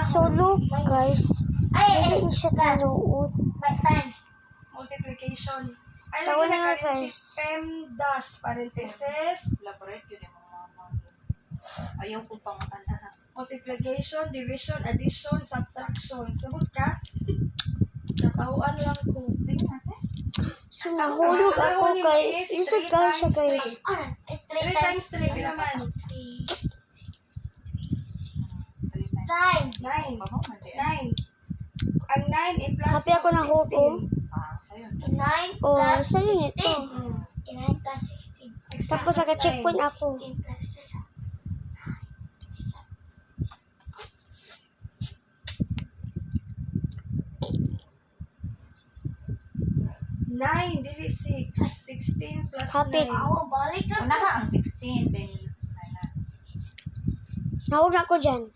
So, look, guys. Hindi na siya tinuod. By times. Multiplication. Ay, Tawa lagi na nga, na guys. PEMDAS, parenthesis, Elaborate yun yung mga mama. Ayaw ko pang anahan. multiplication, division, addition, subtraction. Sabot ka? Natawaan lang ko. Tingnan natin. So, nahulog ako kay... Isod ka siya, guys. 3 times 3, pinaman. 9. 9. Babaw man din. 9. Ang 9 i-plus Happy ako na mo sa hukom. 16. Sa'yo. 9 Oh, plus sa'yo nito. 16. 9 plus 16. Tapos, naka-checkpoint ako. 16 plus 6. 9, dili 6. 16 plus Happy. 9. Ako, balik ka. Una ka ang 16, then Nahulog ako dyan.